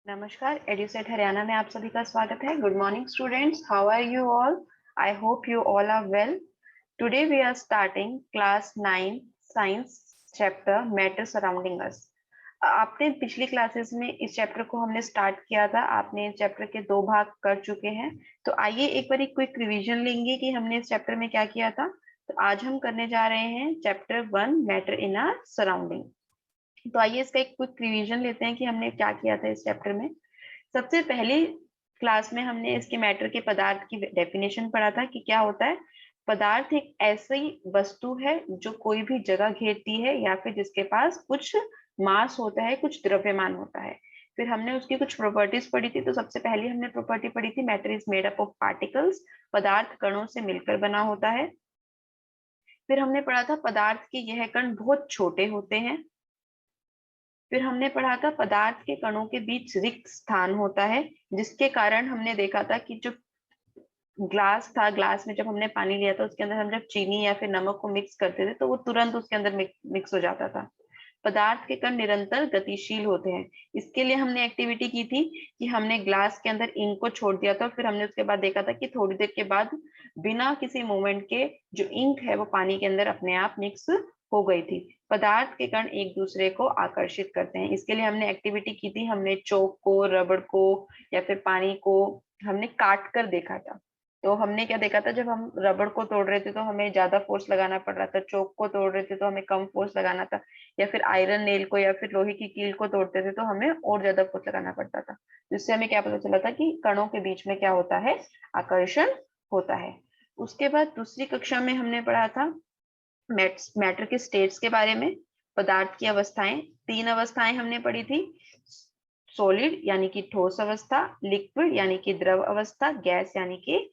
नमस्कार, एडुसेट हरियाणा में आप सभी का स्वागत है। Good morning students, how are you all? I hope you all are well. Today we are starting class 9 science chapter matter surrounding us. आपने पिछली क्लासेस में इस चैप्टर को हमने स्टार्ट किया था। आपने इस चैप्टर के 2 भाग कर चुके हैं। तो आइए एक बार क्विक रिवीजन लेंगे कि हमने इस चैप्टर में क्या किया था। तो आज हम करने जा रहे हैं chapter 1 matter in are surrounding. तो आइए इसका एक क्विक रिवीजन लेते हैं कि हमने क्या किया था इस चैप्टर में। सबसे पहली क्लास में हमने इसके मैटर के पदार्थ की डेफिनेशन पढ़ा था कि क्या होता है। पदार्थ एक ऐसी वस्तु है जो कोई भी जगह घेरती है या फिर जिसके पास कुछ मास होता है, कुछ द्रव्यमान होता है। फिर हमने उसकी कुछ प्रॉपर्टीज पढ़ी थी। तो सबसे पहले हमने प्रॉपर्टी पढ़ी थी matter is made up of particles. पदार्थ कणों से मिलकर बना होता है। फिर हमने पढ़ा था पदार्थ के यह कण बहुत छोटे होते हैं। फिर हमने पढ़ा था पदार्थ के कणों के बीच रिक्त स्थान होता है, जिसके कारण हमने देखा था कि जो ग्लास था, ग्लास में जब हमने पानी लिया था उसके अंदर हम जब चीनी या फिर नमक को मिक्स करते थे तो वो तुरंत उसके अंदर मिक्स हो जाता था। पदार्थ के कण निरंतर गतिशील होते हैं। इसके लिए हमने एक्टिविटी की थी कि हमने ग्लास के अंदर इंक को छोड़ दिया था। फिर हमने उसके बाद देखा था कि थोड़ी देर के बाद बिना किसी मूवमेंट के जो इंक है वो पानी के अंदर अपने आप मिक्स हो गई थी। पदार्थ के कण एक दूसरे को आकर्षित करते हैं। इसके लिए हमने एक्टिविटी की थी। हमने चौक को, रबड़ को या फिर पानी को हमने काट कर देखा था। तो हमने क्या देखा था, जब हम रबड़ को तोड़ रहे थे तो हमें ज्यादा फोर्स लगाना पड़ रहा था, चौक को तोड़ रहे थे तो हमें कम फोर्स लगाना था, या फिर आयरन नेल को या फिर लोहे की कील को तोड़ते थे तो हमें और ज्यादा फोर्स लगाना पड़ता था। जिससे हमें क्या पता चला था कि कणों के बीच में क्या होता है, आकर्षण होता है। उसके बाद दूसरी कक्षा में हमने पढ़ा था मैटर के स्टेट्स के बारे में। पदार्थ की अवस्थाएं, 3 अवस्थाएं हमने पढ़ी थी। सॉलिड यानी कि ठोस अवस्था, लिक्विड यानी कि द्रव अवस्था, गैस यानी कि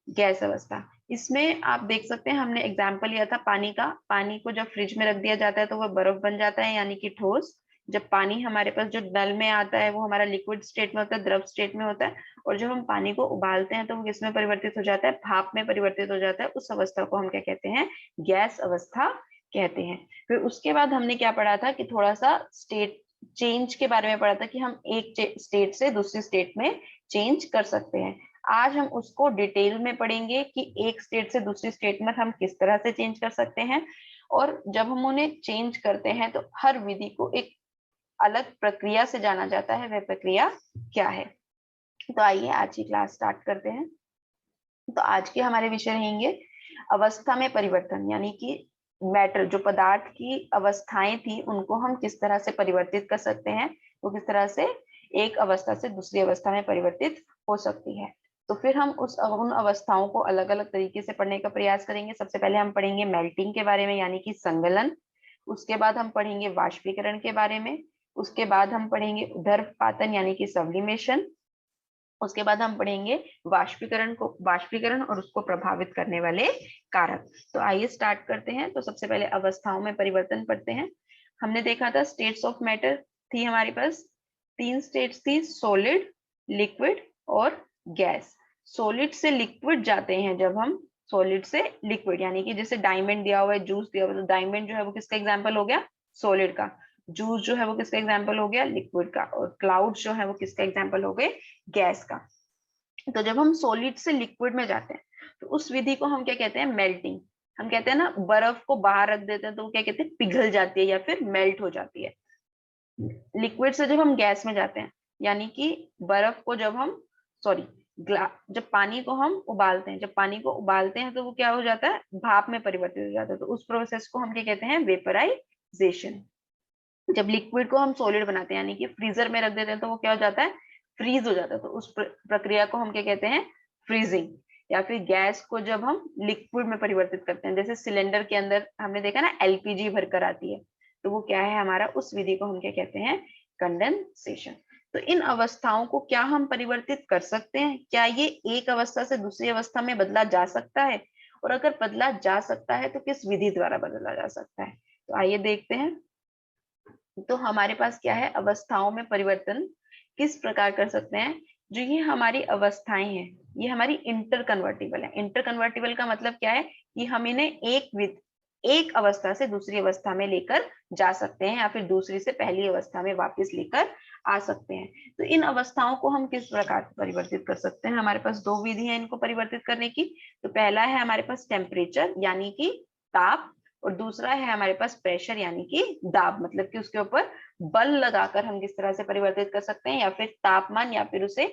गैस अवस्था। इसमें आप देख सकते हैं हमने एग्जाम्पल लिया था पानी का। पानी को जब फ्रिज में रख दिया जाता है तो वह बर्फ बन जाता है यानी कि ठोस। जब पानी हमारे पास जो नल में आता है वो हमारा लिक्विड स्टेट में होता है, द्रव स्टेट में होता है। और जब हम पानी को उबालते हैं तो वो किसमें परिवर्तित हो जाता है, भाप में परिवर्तित हो जाता है। उस अवस्था को हम क्या कहते हैं, गैस अवस्था कहते हैं। फिर उसके बाद हमने क्या पढ़ा था कि थोड़ा सा स्टेट चेंज के बारे में पढ़ा था कि हम एक स्टेट से दूसरी स्टेट में चेंज कर सकते हैं। आज हम उसको डिटेल में पढ़ेंगे कि एक स्टेट से दूसरी स्टेट में हम किस तरह से चेंज कर सकते हैं। और जब हम उन्हें चेंज करते हैं तो हर विधि को एक अलग प्रक्रिया से जाना जाता है। वह प्रक्रिया क्या है? तो आइए आज की क्लास स्टार्ट करते हैं। तो आज के हमारे विषय रहेंगे अवस्था में परिवर्तन, यानी कि मैटर, जो पदार्थ की अवस्थाएं थी उनको हम किस तरह से परिवर्तित कर सकते हैं, वो किस तरह से एक अवस्था से दूसरी अवस्था में परिवर्तित हो सकती है। तो फिर हम उन अवस्थाओं को अलग अलग तरीके से पढ़ने का प्रयास करेंगे। सबसे पहले हम पढ़ेंगे मेल्टिंग के बारे में यानी कि संगलन। उसके बाद हम पढ़ेंगे वाष्पीकरण के बारे में। उसके बाद हम पढ़ेंगे ऊर्ध्वपातन यानी कि सब्लिमेशन। उसके बाद हम पढ़ेंगे वाष्पीकरण और उसको प्रभावित करने वाले कारक। तो आइए स्टार्ट करते हैं। तो सबसे पहले अवस्थाओं में परिवर्तन पढ़ते हैं। हमने देखा था स्टेट्स ऑफ मैटर थी हमारे पास। 3 स्टेट्स थी, सॉलिड, लिक्विड और गैस। सॉलिड से लिक्विड जाते हैं जब हम, सॉलिड से लिक्विड यानी कि जैसे डायमंड दिया हुआ है, जूस दिया हुआ है, तो डायमंड जो है वो किसका एग्जाम्पल हो गया, सॉलिड का। जूस जो है वो किसका एग्जाम्पल हो गया, लिक्विड का। और क्लाउड जो है वो किसका एग्जाम्पल हो गए, गैस का। तो जब हम सॉलिड से लिक्विड में जाते हैं तो उस विधि को हम क्या कहते हैं, मेल्टिंग। हम कहते हैं ना, बर्फ को बाहर रख देते हैं तो वो क्या कहते हैं, पिघल जाती है या फिर मेल्ट हो जाती है। लिक्विड से जब हम गैस में जाते हैं, यानी कि बर्फ को जब हम, सॉरी, जब पानी को हम उबालते हैं, जब पानी को उबालते हैं तो वो क्या हो जाता है, भाप में परिवर्तित हो जाता है। तो उस प्रोसेस को हम क्या कहते हैं, वेपराइजेशन। जब लिक्विड को हम सॉलिड बनाते हैं यानी कि फ्रीजर में रख देते हैं तो वो क्या हो जाता है, फ्रीज हो जाता है। तो उस प्रक्रिया को हम क्या कहते हैं, फ्रीजिंग। या फिर गैस को जब हम लिक्विड में परिवर्तित करते हैं, जैसे सिलेंडर के अंदर हमने देखा ना एलपीजी भरकर आती है, तो वो क्या है हमारा, उस विधि को हम क्या कहते हैं, कंडेंसेशन। तो इन अवस्थाओं को क्या हम परिवर्तित कर सकते हैं? क्या ये एक अवस्था से दूसरी अवस्था में बदला जा सकता है? और अगर बदला जा सकता है तो किस विधि द्वारा बदला जा सकता है? तो आइए देखते हैं। तो हमारे पास क्या है, अवस्थाओं में परिवर्तन किस प्रकार कर सकते हैं। जो ये हमारी अवस्थाएं हैं ये हमारी इंटर कन्वर्टिबल है। इंटर कन्वर्टिबल का मतलब क्या है कि हम इन्हें एक अवस्था से दूसरी अवस्था में लेकर जा सकते हैं, या फिर दूसरी से पहली अवस्था में वापस लेकर आ सकते हैं। तो इन अवस्थाओं को हम किस प्रकार परिवर्तित कर सकते हैं? हमारे पास दो विधि है इनको परिवर्तित करने की। तो पहला है हमारे पास टेम्परेचर यानी कि ताप, और दूसरा है हमारे पास प्रेशर यानी कि दाब, मतलब कि उसके ऊपर बल लगाकर हम किस तरह से परिवर्तित कर सकते हैं, या फिर तापमान, या फिर उसे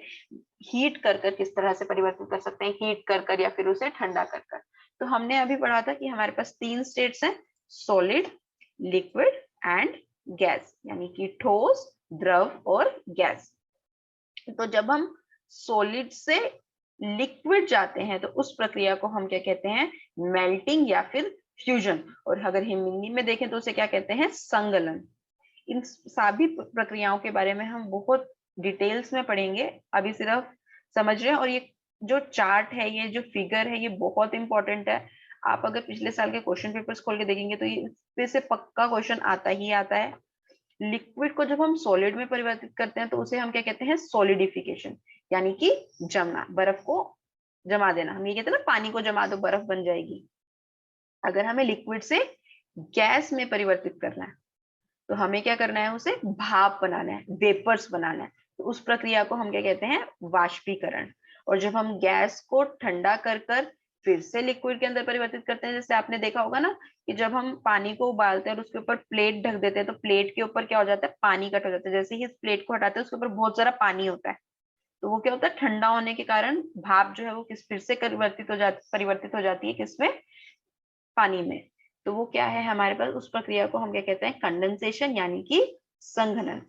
हीट कर किस तरह से परिवर्तित कर सकते हैं, हीट कर या फिर उसे ठंडा कर। तो हमने अभी पढ़ा था कि हमारे पास तीन स्टेट्स हैं, सॉलिड, लिक्विड एंड गैस, यानी कि ठोस, द्रव और गैस। तो जब हम सॉलिड से लिक्विड जाते हैं तो उस प्रक्रिया को हम क्या कहते हैं? मेल्टिंग या फिर फ्यूजन। और अगर हिंदी में देखें तो उसे क्या कहते हैं? संगलन। इन सभी प्रक्रियाओं के बारे में हम बहुत डिटेल्स में पढ़ेंगे, अभी सिर्फ समझ रहे हैं। और ये जो चार्ट है, ये जो फिगर है, ये बहुत इंपॉर्टेंट है। आप अगर पिछले साल के क्वेश्चन पेपर्स खोल के देखेंगे तो ये से पक्का क्वेश्चन आता ही आता है। लिक्विड को जब हम सॉलिड में परिवर्तित करते हैं तो उसे हम क्या कहते हैं? सॉलिडिफिकेशन, यानी कि जमना, बर्फ को जमा देना। हम ये कहते हैं ना, पानी को जमा दो बर्फ बन जाएगी। अगर हमें लिक्विड से गैस में परिवर्तित करना है तो हमें क्या करना है? उसे भाप बनाना है, वेपर्स बनाना है। तो उस प्रक्रिया को हम क्या कहते हैं? वाष्पीकरण। और जब हम गैस को ठंडा कर फिर से लिक्विड के अंदर परिवर्तित करते हैं, जैसे आपने देखा होगा ना कि जब हम पानी को उबालते हैं और उसके ऊपर प्लेट ढक देते हैं तो प्लेट के ऊपर क्या हो जाता है? पानी इकट्ठा हो जाता है। जैसे ही इस प्लेट को हटाते हैं उसके ऊपर बहुत सारा पानी होता है, तो वो क्या होता है? ठंडा होने के कारण भाप जो है वो किस फिर से परिवर्तित हो जाती है, किसमें? पानी में। तो वो क्या है हमारे पास? उस प्रक्रिया को हम क्या कहते हैं? कंडेंसेशन, यानी कि संघनन।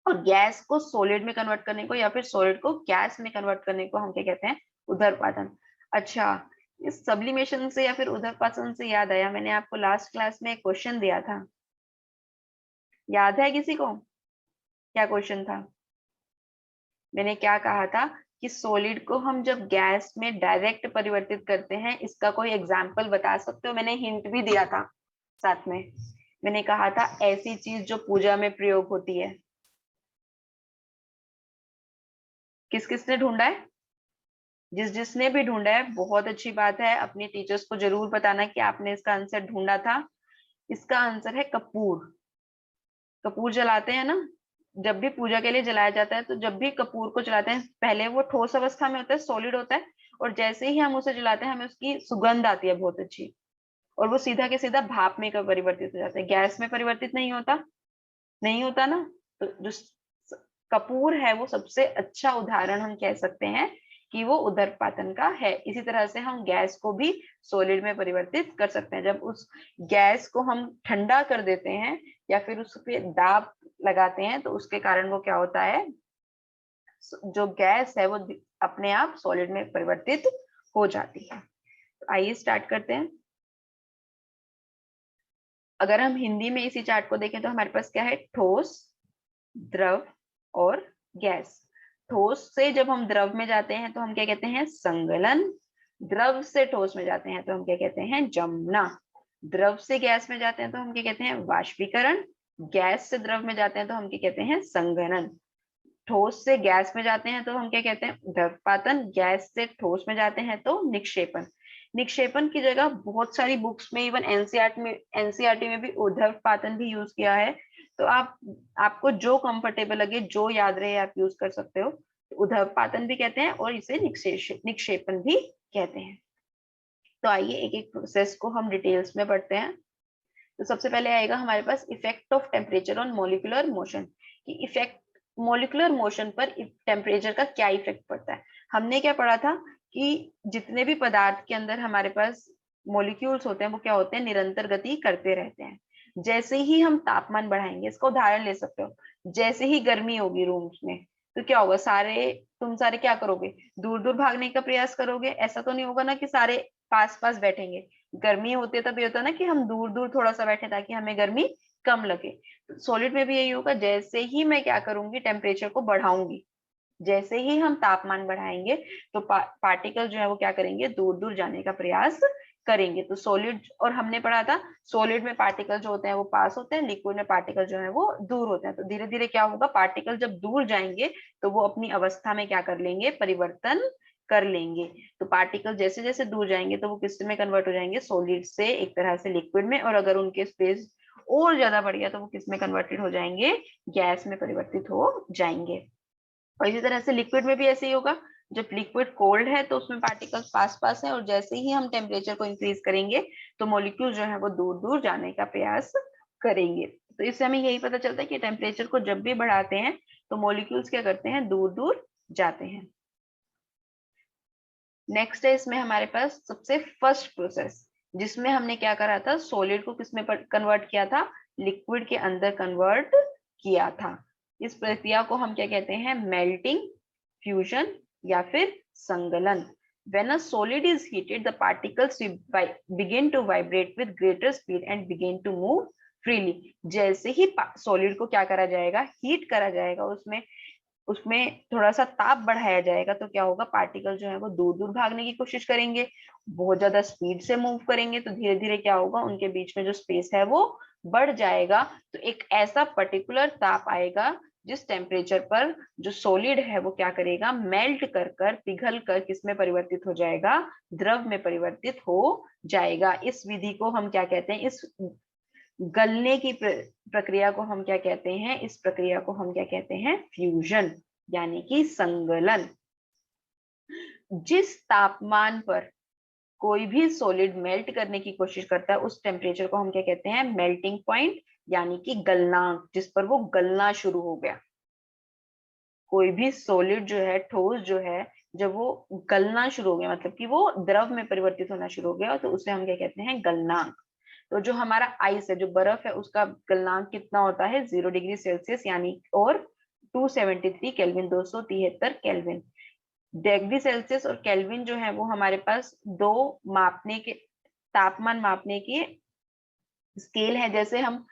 और गैस को सॉलिड में कन्वर्ट करने को, या फिर सॉलिड को गैस में कन्वर्ट करने को हम क्या कहते हैं? उदरपातन। अच्छा, इस सब्लिमेशन से या फिर उदरपातन से याद आया, मैंने आपको लास्ट क्लास में एक क्वेश्चन दिया था, याद है किसी को? क्या क्वेश्चन था? मैंने क्या कहा था कि सॉलिड को हम जब गैस में डायरेक्ट परिवर्तित करते हैं, इसका कोई एग्जाम्पल बता सकते हो? मैंने हिंट भी दिया था साथ में। मैंने कहा था ऐसी चीज जो पूजा में प्रयोग होती है। किस किसने ढूंढा है? जिसने भी ढूंढा है बहुत अच्छी बात है। अपने टीचर्स को जरूर बताना कि आपने इसका आंसर ढूंढा था। इसका आंसर है कपूर। कपूर जलाते हैं ना, जब भी पूजा के लिए जलाया जाता है तो जब भी कपूर को जलाते हैं, पहले वो ठोस अवस्था में होता है, सॉलिड होता है, और जैसे ही हम उसे जलाते हैं हमें उसकी सुगंध आती है बहुत अच्छी, और वो सीधा के सीधा भाप में परिवर्तित हो जाता है, गैस में परिवर्तित नहीं होता। नहीं होता ना। तो जो कपूर है वो सबसे अच्छा उदाहरण हम कह सकते हैं कि वो उदरपातन का है। इसी तरह से हम गैस को भी सॉलिड में परिवर्तित कर सकते हैं। जब उस गैस को हम ठंडा कर देते हैं या फिर उस पे दाब लगाते हैं तो उसके कारण वो क्या होता है? जो गैस है वो अपने आप सॉलिड में परिवर्तित हो जाती है। तो आइए स्टार्ट करते हैं। अगर हम हिंदी में इसी चार्ट को देखें तो हमारे पास क्या है? ठोस, द्रव और गैस। ठोस से जब हम द्रव में जाते हैं तो हम क्या कहते हैं? संगलन। द्रव से ठोस में जाते हैं तो हम क्या कहते हैं? जमना। द्रव से गैस में जाते हैं तो हम क्या कहते हैं? वाष्पीकरण। गैस से द्रव में जाते हैं तो हम क्या कहते हैं? संघनन। ठोस से गैस में जाते हैं तो हम क्या कहते हैं? उदरपातन। गैस से ठोस में जाते हैं तो निक्षेपण। निक्षेपण की जगह बहुत सारी बुक्स में, इवन एनसीईआरटी में भी उदरपातन भी यूज किया है। तो आपको जो कंफर्टेबल लगे, जो याद रहे, आप यूज कर सकते हो। उदरपातन भी कहते हैं और इसे निक्षेपण भी कहते हैं। तो आइए एक एक प्रोसेस को हम डिटेल्स में पढ़ते हैं। तो सबसे पहले आएगा हमारे पास effect of temperature on molecular motion, कि इफेक्ट मॉलिक्यूलर मोशन पर टेम्परेचर का क्या इफेक्ट पड़ता है। हमने क्या पढ़ा था कि जितने भी पदार्थ के अंदर हमारे पास मॉलिक्यूल्स होते हैं वो क्या होते हैं? निरंतर गति करते रहते हैं। जैसे ही हम तापमान बढ़ाएंगे, इसका उदाहरण ले सकते हो, जैसे ही गर्मी होगी रूम्स में तो क्या होगा? तुम सारे क्या करोगे? दूर दूर भागने का प्रयास करोगे। ऐसा तो नहीं होगा ना कि सारे पास पास बैठेंगे। गर्मी होती है तब ये होता है ना कि हम दूर दूर थोड़ा सा बैठे ताकि हमें गर्मी कम लगे। सॉलिड में भी यही होगा। जैसे ही मैं क्या करूंगी? टेम्परेचर को बढ़ाऊंगी। जैसे ही हम तापमान बढ़ाएंगे तो पार्टिकल जो है वो क्या करेंगे? दूर दूर जाने का प्रयास करेंगे। तो सॉलिड, और हमने पढ़ा था सॉलिड में पार्टिकल जो होते हैं वो पास होते हैं, लिक्विड में पार्टिकल जो है वो दूर होते हैं। तो धीरे धीरे क्या होगा? पार्टिकल जब दूर जाएंगे तो वो अपनी अवस्था में क्या कर लेंगे? परिवर्तन कर लेंगे। तो पार्टिकल जैसे जैसे दूर जाएंगे तो वो किस में कन्वर्ट हो जाएंगे, सॉलिड से एक तरह से लिक्विड में, और अगर उनके स्पेस और ज्यादा बढ़ गया तो वो किस में कन्वर्टेड हो जाएंगे, गैस में परिवर्तित हो जाएंगे। और इसी तरह से लिक्विड में भी ऐसे ही होगा, जब लिक्विड कोल्ड है तो उसमें पार्टिकल्स पास पास है, और जैसे ही हम टेम्परेचर को इंक्रीज करेंगे तो मॉलिक्यूल जो है वो दूर दूर जाने का प्रयास करेंगे। तो इससे हमें यही पता चलता है कि टेम्परेचर को जब भी बढ़ाते हैं तो मॉलिक्यूल्स क्या करते हैं, दूर दूर जाते हैं। नेक्स्ट है इसमें हमारे पास सबसे फर्स्ट प्रोसेस, जिसमें हमने क्या करा था, सॉलिड को किसमें कन्वर्ट किया था, लिक्विड के अंदर कन्वर्ट किया था। इस प्रक्रिया को हम क्या कहते हैं, मेल्टिंग, फ्यूजन या फिर संगलन। When a solid is heated, the particles begin to vibrate with greater speed and begin to move freely. जैसे ही सॉलिड को क्या करा जाएगा, हीट करा जाएगा, उसमें उसमें थोड़ा सा ताप बढ़ाया जाएगा, तो क्या होगा, पार्टिकल जो है वो दूर दूर भागने की कोशिश करेंगे, बहुत ज्यादा स्पीड से मूव करेंगे, तो धीरे धीरे क्या होगा, उनके बीच में जो स्पेस है वो बढ़ जाएगा। तो एक ऐसा पर्टिकुलर ताप आएगा जिस टेम्परेचर पर जो सॉलिड है वो क्या करेगा, मेल्ट कर कर पिघल कर किस में परिवर्तित हो जाएगा, द्रव में परिवर्तित हो जाएगा। इस विधि को हम क्या कहते हैं, इस गलने की प्रक्रिया को हम क्या कहते हैं, इस प्रक्रिया को हम क्या कहते हैं, फ्यूजन यानी कि संगलन। जिस तापमान पर कोई भी सॉलिड मेल्ट करने की कोशिश करता है उस टेम्परेचर को हम क्या कहते हैं, मेल्टिंग पॉइंट यानी कि गलनांक, जिस पर वो गलना शुरू हो गया। कोई भी सॉलिड जो है, ठोस जो है, जब वो गलना शुरू हो गया, मतलब कि वो द्रव में परिवर्तित होना शुरू हो गया, तो उसे हम क्या कहते हैं, गलनांक। तो जो हमारा आइस है, जो बर्फ है, उसका गलनांक कितना होता है, 0 डिग्री सेल्सियस यानी, और 273 केल्विन, 273 केल्विन। डिग्री सेल्सियस और केल्विन जो है वो हमारे पास दो मापने के, तापमान मापने के स्केल है। जैसे हम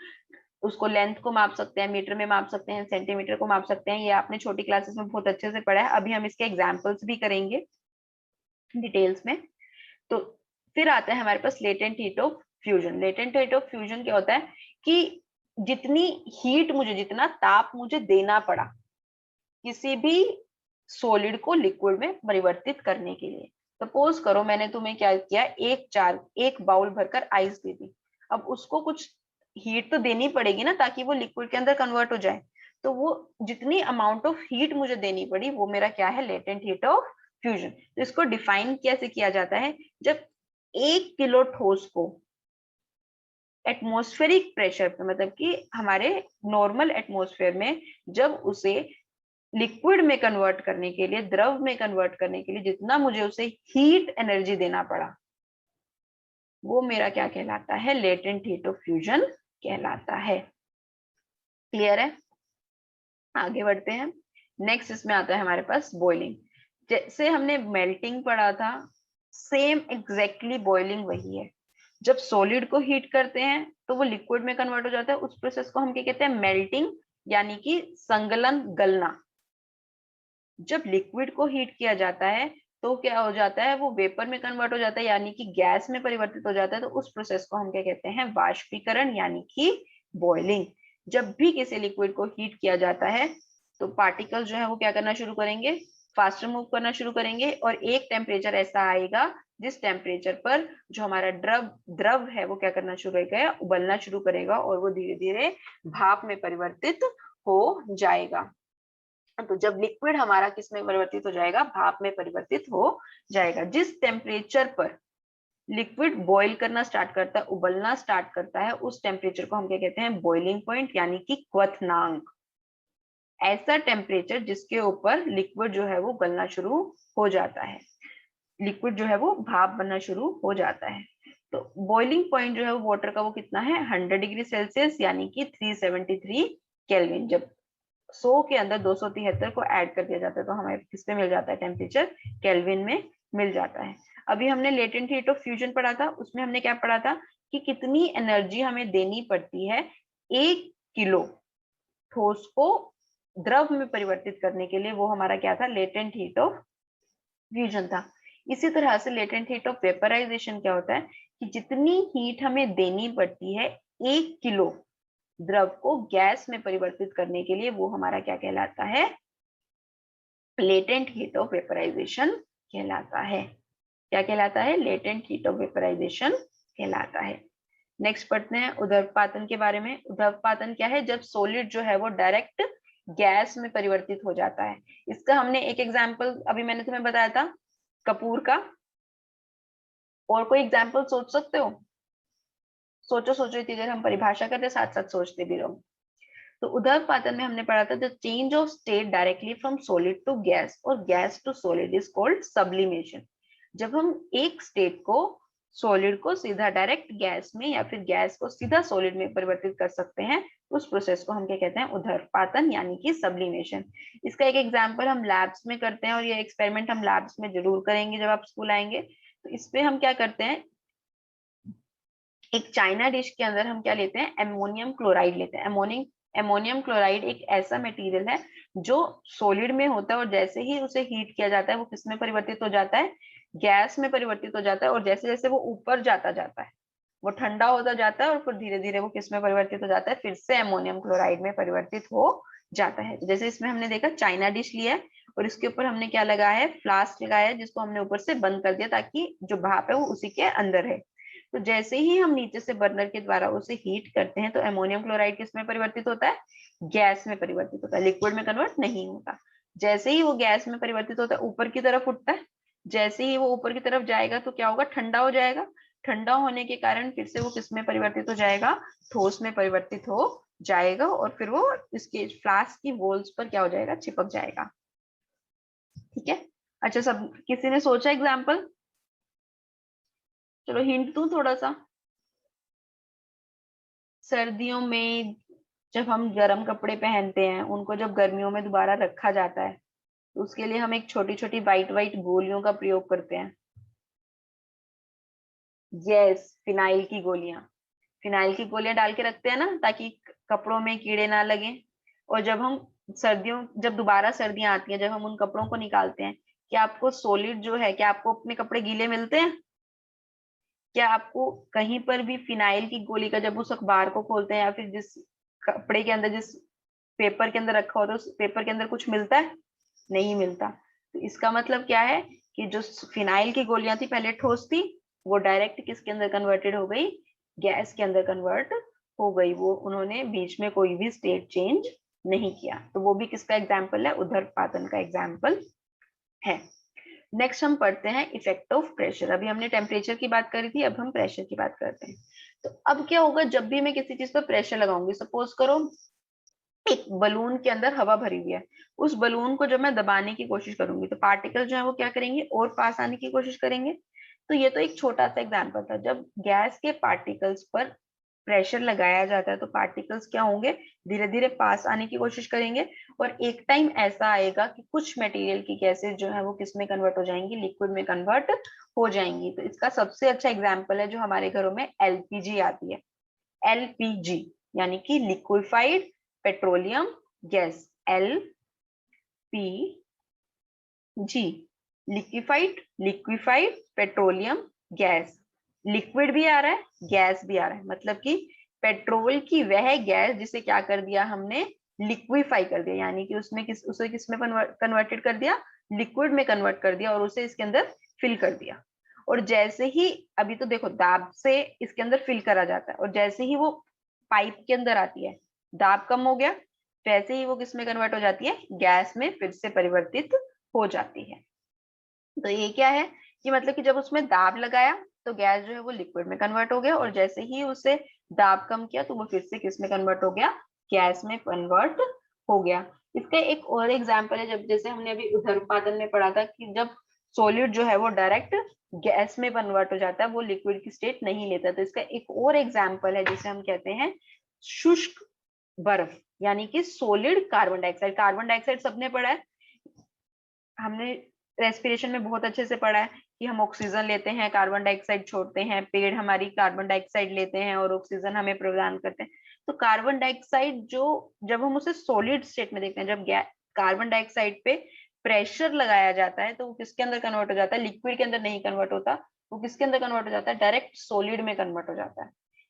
उसको लेंथ को माप सकते हैं, मीटर में माप सकते हैं, सेंटीमीटर को माप सकते हैं, ये आपने छोटी क्लासेस में बहुत अच्छे से पढ़ा है। अभी हम इसके एग्जाम्पल्स भी करेंगे डिटेल्स में। तो फिर आता है हमारे पास latent heat of fusion. Latent heat of fusion क्या होता है कि जितनी हीट मुझे, जितना ताप मुझे देना पड़ा किसी भी सॉलिड को लिक्विड में परिवर्तित करने के लिए। सपोज करो मैंने तुम्हें क्या किया, एक बाउल भरकर आइस दे दी। अब उसको कुछ हीट तो देनी पड़ेगी ना, ताकि वो लिक्विड के अंदर कन्वर्ट हो जाए। तो वो जितनी अमाउंट ऑफ हीट मुझे देनी पड़ी वो मेरा क्या है, लेटेंट हीट ऑफ फ्यूजन। तो इसको डिफाइन कैसे किया जाता है, जब 1 किलो ठोस को एटमॉस्फेरिक प्रेशर पे, मतलब कि हमारे नॉर्मल एटमॉस्फेयर में, जब उसे लिक्विड में कन्वर्ट करने के लिए, द्रव में कन्वर्ट करने के लिए जितना मुझे उसे हीट एनर्जी देना पड़ा, वो मेरा क्या कहलाता है, लेटेंट हीट ऑफ फ्यूजन कहलाता है। क्लियर है? आगे बढ़ते हैं। नेक्स्ट इसमें आता है हमारे पास बॉइलिंग। जैसे हमने मेल्टिंग पढ़ा था, सेम एग्जैक्टली बॉइलिंग वही है। जब सॉलिड को हीट करते हैं तो वो लिक्विड में कन्वर्ट हो जाता है, उस प्रोसेस को हम क्या कहते हैं, मेल्टिंग यानी कि संगलन, गलना। जब लिक्विड को हीट किया जाता है तो क्या हो जाता है, वो वेपर में कन्वर्ट हो जाता है यानी कि गैस में परिवर्तित हो जाता है, तो उस प्रोसेस को हम क्या कहते हैं, वाष्पीकरण यानी कि बॉइलिंग। जब भी किसी लिक्विड को हीट किया जाता है तो पार्टिकल जो है वो क्या करना शुरू करेंगे, फास्टर मूव करना शुरू करेंगे, और एक टेम्परेचर ऐसा आएगा जिस टेम्परेचर पर जो हमारा द्रव है वो क्या करना शुरू करेगा, उबलना शुरू करेगा, और वो धीरे धीरे भाप में परिवर्तित हो जाएगा। तो जब लिक्विड हमारा किस में परिवर्तित हो जाएगा, भाप में परिवर्तित हो जाएगा। जिस टेम्परेचर पर लिक्विड बॉईल करना स्टार्ट करता है, उबलना स्टार्ट करता है, उस टेम्परेचर को हम क्या कहते हैं, बॉइलिंग पॉइंट यानी कि क्वथनांक। ऐसा टेम्परेचर जिसके ऊपर लिक्विड जो है वो गलना शुरू हो जाता है, लिक्विड जो है वो भाप बनना शुरू हो जाता है। तो बॉइलिंग पॉइंट जो है वो वाटर का वो कितना है, 100 डिग्री सेल्सियस यानी कि 373 केल्विन। जब 100 के अंदर 273 को ऐड कर दिया जाता है तो हमें किस पे मिल जाता है, टेम्परेचर केल्विन में मिल जाता है। अभी हमने लेटेंट हीट ऑफ फ्यूजन पढ़ा था, उसमें हमने क्या पढ़ा था कि कितनी एनर्जी हमें देनी पड़ती है 1 किलो ठोस को द्रव में परिवर्तित करने के लिए, वो हमारा क्या था, लेटेंट हीट ऑफ फ्यूजन था। इसी तरह से लेटेंट हीट ऑफ वेपराइजेशन क्या होता है कि जितनी हीट हमें देनी पड़ती है 1 किलो द्रव को गैस में परिवर्तित करने के लिए, वो हमारा क्या कहलाता है, लेटेंट हीट ऑफ वेपराइजेशन कहलाता है। क्या कहलाता है? लेटेंट हीट ऑफ वेपराइजेशन कहलाता है। नेक्स्ट पढ़ते हैं उदर्पातन के बारे में। उदर्पातन क्या है? जब सॉलिड जो है वो डायरेक्ट गैस में परिवर्तित हो जाता है। इसका हमने एक एग्जाम्पल अभी मैंने तुम्हें बताया था कपूर का। और कोई एग्जाम्पल सोच सकते हो? सोचो सोचो, इतनी देर हम परिभाषा करते साथ साथ सोचते भी रहो। तो उदर्पातन में हमने पढ़ा था the change of state directly from solid to gas और gas to solid is called sublimation. जब हम एक स्टेट को सॉलिड को सीधा डायरेक्ट गैस में या फिर गैस को सीधा सॉलिड में परिवर्तित कर सकते हैं, उस प्रोसेस को हम क्या कहते हैं? उदर्पातन यानी कि सब्लिमेशन। इसका एक एग्जांपल हम लैब्स में करते हैं और ये एक्सपेरिमेंट हम लैब्स में जरूर करेंगे जब आप स्कूल आएंगे। तो इसमें हम क्या करते हैं, एक चाइना डिश के अंदर हम क्या लेते हैं? एमोनियम क्लोराइड लेते हैं। एमोनियम क्लोराइड एक ऐसा मटेरियल है जो सॉलिड में होता है और जैसे ही उसे हीट किया जाता है वो किस में परिवर्तित हो जाता है? गैस में परिवर्तित हो जाता है। और जैसे जैसे वो ऊपर जाता जाता है वो ठंडा होता जाता है और फिर धीरे धीरे वो किस में परिवर्तित हो जाता है? फिर से एमोनियम क्लोराइड में परिवर्तित हो जाता है। तो जैसे इसमें हमने देखा चाइना डिश लिया है और इसके ऊपर हमने क्या लगाया है? फ्लास्क लगाया है जिसको हमने ऊपर से बंद कर दिया ताकि जो भाप है वो उसी के अंदर है। तो जैसे ही हम नीचे से बर्नर के द्वारा उसे हीट करते हैं तो एमोनियम क्लोराइड किस में परिवर्तित होता है? गैस में परिवर्तित होता है, लिक्विड में कन्वर्ट नहीं होता। जैसे ही वो गैस में परिवर्तित होता है ऊपर की तरफ उठता है। जैसे ही वो ऊपर की तरफ जाएगा तो क्या होगा? ठंडा हो जाएगा। ठंडा होने के कारण फिर से वो किस में परिवर्तित हो जाएगा? ठोस में परिवर्तित हो जाएगा और फिर वो इसके फ्लास्क की वॉल्स पर क्या हो जाएगा? चिपक जाएगा। ठीक है। अच्छा, सब किसी ने सोचा एग्जाम्पल? चलो हिंट दूं थोड़ा सा। सर्दियों में जब हम गर्म कपड़े पहनते हैं उनको जब गर्मियों में दोबारा रखा जाता है तो उसके लिए हम एक छोटी छोटी वाइट वाइट गोलियों का प्रयोग करते हैं। यस, फिनाइल की गोलियां। फिनाइल की गोलियां डाल के रखते हैं ना ताकि कपड़ों में कीड़े ना लगे। और जब हम जब दोबारा सर्दियां आती हैं, जब हम उन कपड़ों को निकालते हैं, क्या आपको सॉलिड जो है, क्या आपको अपने कपड़े गीले मिलते हैं? क्या आपको कहीं पर भी फिनाइल की गोली का, जब उस अखबार को खोलते हैं या फिर जिस कपड़े के अंदर, जिस पेपर के अंदर रखा होता है उस पेपर के अंदर कुछ मिलता है? नहीं मिलता। तो इसका मतलब क्या है कि जो फिनाइल की गोलियां थी पहले ठोस थी, वो डायरेक्ट किसके अंदर कन्वर्टेड हो गई? गैस के अंदर कन्वर्ट हो गई। वो उन्होंने बीच में कोई भी स्टेट चेंज नहीं किया। तो वो भी किसका एग्जाम्पल है? उदर्पातन का एग्जाम्पल है। नेक्स्ट हम पढ़ते हैं इफेक्ट ऑफ प्रेशर। अभी हमने टेम्परेचर की बात करी थी, अब हम प्रेशर की बात करते हैं। तो अब क्या होगा जब भी मैं किसी चीज पर प्रेशर लगाऊंगी? सपोज करो एक बलून के अंदर हवा भरी हुई है, उस बलून को जब मैं दबाने की कोशिश करूंगी तो पार्टिकल जो है वो क्या करेंगे? और पास आने की कोशिश करेंगे। तो ये तो एक छोटा सा एग्जांपल था। जब गैस के पार्टिकल्स पर प्रेशर लगाया जाता है तो पार्टिकल्स क्या होंगे? धीरे धीरे पास आने की कोशिश करेंगे। और एक टाइम ऐसा आएगा कि कुछ मटेरियल की गैसेज जो है वो किस में कन्वर्ट हो जाएंगी? लिक्विड में कन्वर्ट हो जाएंगी। तो इसका सबसे अच्छा एग्जाम्पल है जो हमारे घरों में एलपीजी आती है। एलपीजी यानी कि liquefied petroleum gas. L P G, liquefied petroleum gas. Liquid भी आ रहा है, गैस भी आ रहा है। मतलब कि पेट्रोल की वह गैस जिसे क्या कर दिया हमने? लिक्विफाई कर दिया, यानी कि उसे किस में कन्वर्टेड कर दिया? लिक्विड में कन्वर्ट कर दिया और उसे इसके अंदर फिल कर दिया। और जैसे ही, अभी तो देखो दाब से इसके अंदर फिल करा जाता है और जैसे ही वो पाइप के अंदर आती है, दाब कम हो गया, वैसे ही वो किस में कन्वर्ट हो जाती है? गैस में फिर से परिवर्तित हो जाती है। तो ये क्या है कि मतलब कि जब उसमें दाब लगाया तो गैस जो है वो लिक्विड में कन्वर्ट हो गया और जैसे ही उसे दाब कम किया तो वो फिर से किस में कन्वर्ट हो गया? गैस में कन्वर्ट हो गया। इसका एक और एग्जांपल है, जब जैसे हमने अभी उदर्पातन में पढ़ा था कि जब सॉलिड जो है वो डायरेक्ट गैस में कन्वर्ट हो जाता है, वो लिक्विड की स्टेट नहीं लेता। तो इसका एक और एग्जाम्पल है जिसे हम कहते हैं शुष्क बर्फ, यानी कि solid carbon dioxide. Carbon dioxide सबने पढ़ा है, हमने रेस्पिरेशन में बहुत अच्छे से पढ़ा है कि हम ऑक्सीजन लेते हैं, कार्बन डाइऑक्साइड छोड़ते हैं, पेड़ हमारी कार्बन डाइऑक्साइड लेते हैं और ऑक्सीजन हमें प्रदान करते हैं। तो कार्बन डाइऑक्साइड जो, जब हम उसे सॉलिड स्टेट में देखते हैं, जब कार्बन डाइऑक्साइड पे प्रेशर लगाया जाता है तो वो किसके अंदर कन्वर्ट हो जाता है? लिक्विड के अंदर नहीं कन्वर्ट होता, वो किसके अंदर कन्वर्ट हो जाता है? डायरेक्ट सॉलिड में कन्वर्ट हो जाता है।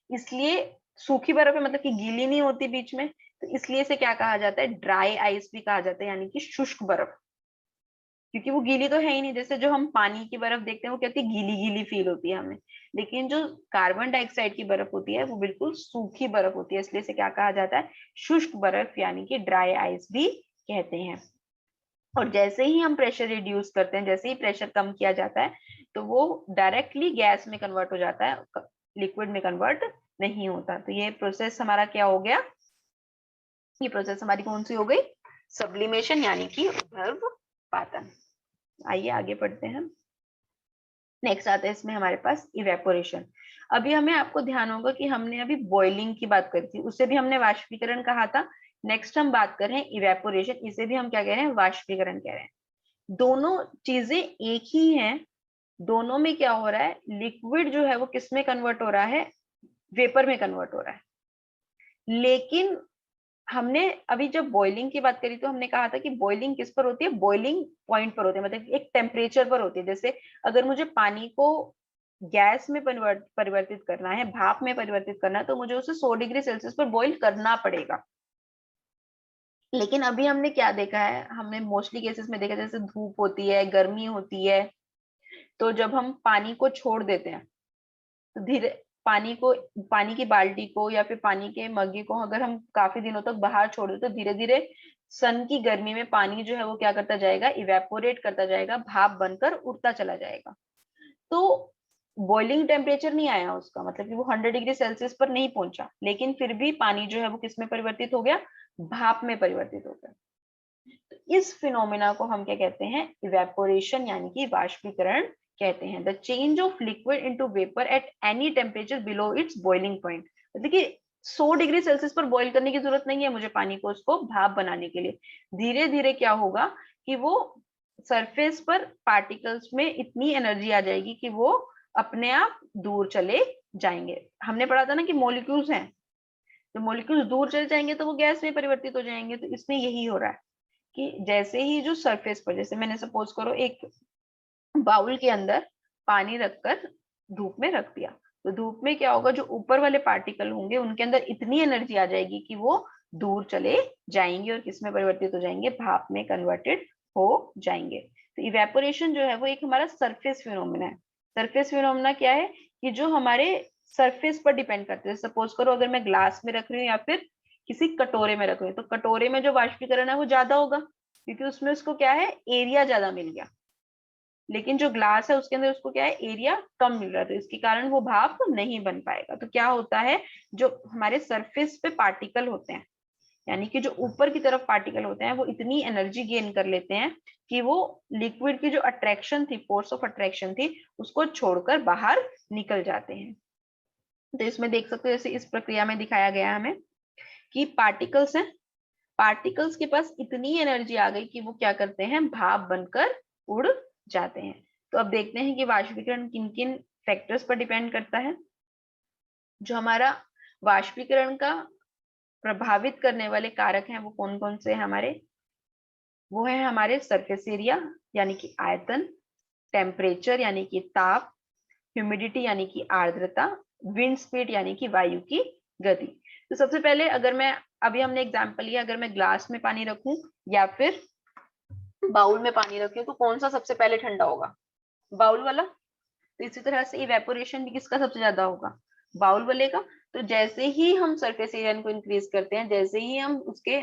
इसलिए सूखी बर्फ है, मतलब कि गीली नहीं होती बीच में, तो इसलिए इसे क्या कहा जाता है? ड्राई आइस भी कहा जाता है, यानी कि शुष्क बर्फ। क्योंकि वो गीली तो है ही नहीं। जैसे जो हम पानी की बर्फ देखते हैं वो क्या होती है, गीली गीली फील होती है हमें, लेकिन जो कार्बन डाइऑक्साइड की बर्फ होती है वो बिल्कुल सूखी बर्फ होती है, इसलिए इसे क्या कहा जाता है, शुष्क बर्फ यानी कि ड्राई आइस भी कहते हैं। और जैसे ही हम प्रेशर रिड्यूस करते हैं, जैसे ही प्रेशर कम किया जाता है, तो वो डायरेक्टली गैस में कन्वर्ट हो जाता है, लिक्विड में कन्वर्ट नहीं होता। तो ये प्रोसेस हमारा क्या हो गया, ये प्रोसेस हमारी कौन सी हो गई, सब्लिमेशन यानी कि ऊर्ध्वपातन। आइए आगे पढ़ते हैं। नेक्स्ट आता है इसमें हमारे पास इवेपोरेशन। अभी हमें आपको ध्यान होगा कि हमने अभी बॉइलिंग की बात करी थी, उससे भी हमने वाष्पीकरण कहा था। नेक्स्ट हम बात कर रहे हैं इवेपोरेशन, इसे भी हम क्या कह रहे हैं, वाष्पीकरण कह रहे हैं। दोनों चीजें एक ही हैं, दोनों में क्या हो रहा है, लिक्विड जो है वो किस में कन्वर्ट हो रहा है, वेपर में कन्वर्ट हो रहा है। लेकिन हमने अभी जब बॉइलिंग की बात करी तो हमने कहा था कि बॉइलिंग किस पर होती है, बॉइलिंग पॉइंट पर होती है, मतलब एक टेम्परेचर पर होती है। जैसे अगर मुझे पानी को गैस में परिवर्तित करना है, भाप में परिवर्तित करना है, तो मुझे उसे 100 डिग्री सेल्सियस पर बॉइल करना पड़ेगा। लेकिन अभी हमने क्या देखा है, हमने मोस्टली केसेस में देखा है, जैसे धूप होती है, गर्मी होती है, तो जब हम पानी को छोड़ देते हैं तो धीरे पानी की बाल्टी को या फिर पानी के मग्गे को अगर हम काफी दिनों तक बाहर छोड़ दें, तो धीरे धीरे सन की गर्मी में पानी जो है वो क्या करता जाएगा, इवेपोरेट करता जाएगा, भाप बनकर उड़ता चला जाएगा। तो बॉइलिंग टेम्परेचर नहीं आया उसका, मतलब कि वो 100 डिग्री सेल्सियस पर नहीं पहुंचा, लेकिन फिर भी पानी जो है वो किस में परिवर्तित हो गया, भाप में परिवर्तित हो गया। तो इस फिनोमेना को हम क्या कहते हैं, इवेपोरेशन यानी कि वाष्पीकरण कहते हैं। The change of liquid into vapour at any temperature below it's boiling point. मतलब कि 100 डिग्री सेल्सियस पर बॉईल करने की जरूरत नहीं है मुझे पानी को, उसको भाप बनाने के लिए। धीरे धीरे क्या होगा कि वो सरफेस पर पार्टिकल्स में इतनी एनर्जी आ जाएगी कि वो अपने आप दूर चले जाएंगे। हमने पढ़ा था ना कि मॉलिक्यूल्स हैं, तो मॉलिक्यूल्स दूर चले जाएंगे तो वो गैस में परिवर्तित हो जाएंगे। तो इसमें यही हो रहा है कि जैसे ही जो सरफेस पर, जैसे मैंने सपोज करो एक बाउल के अंदर पानी रखकर धूप में रख दिया, तो धूप में क्या होगा, जो ऊपर वाले पार्टिकल होंगे उनके अंदर इतनी एनर्जी आ जाएगी कि वो दूर चले जाएंगे और किसमें परिवर्तित हो जाएंगे, भाप में कन्वर्टेड हो जाएंगे। तो इवेपोरेशन जो है वो एक हमारा सरफेस फिनोमेना है। सरफेस फिनोमेना क्या है कि जो हमारे सरफेस पर डिपेंड करते हैं। सपोज करो अगर मैं ग्लास में रख रही हूँ या फिर किसी कटोरे में रख रही हूँ, तो कटोरे में जो वाष्पीकरण है वो ज्यादा होगा, क्योंकि उसमें उसको क्या है, एरिया ज्यादा मिल गया। लेकिन जो ग्लास है उसके अंदर उसको क्या है, एरिया कम मिल रहा है, तो इसके कारण वो भाप नहीं बन पाएगा। तो क्या होता है, जो हमारे सरफेस पे पार्टिकल होते हैं, यानी कि जो ऊपर की तरफ पार्टिकल होते हैं, वो इतनी एनर्जी गेन कर लेते हैं कि वो लिक्विड की जो अट्रैक्शन थी, फोर्स ऑफ अट्रैक्शन थी, उसको छोड़कर बाहर निकल जाते हैं। तो इसमें देख सकते हो, जैसे इस प्रक्रिया में दिखाया गया हमें कि पार्टिकल्स हैं, पार्टिकल्स के पास इतनी एनर्जी आ गई कि वो क्या करते हैं, भाप बनकर उड़ जाते हैं। तो अब देखते हैं कि वाष्पीकरण किन किन फैक्टर्स पर डिपेंड करता है। जो हमारा वाष्पीकरण का प्रभावित करने वाले कारक हैं वो कौन कौन से हैं हमारे, वो है हमारे सरफेस एरिया यानी कि आयतन, टेम्परेचर यानी कि ताप, ह्यूमिडिटी यानी कि आर्द्रता, विंड स्पीड यानी कि वायु की गति। तो सबसे पहले अगर मैं, अभी हमने एग्जांपल लिया, अगर मैं ग्लास में पानी रखूं या फिर बाउल में पानी रखूं, तो कौन सा सबसे पहले ठंडा होगा, बाउल वाला। तो इसी तरह से इवेपोरेशन भी किसका सबसे ज्यादा होगा, बाउल वाले का। तो जैसे ही हम सरफेस एरिया को इंक्रीज करते हैं, जैसे ही हम उसके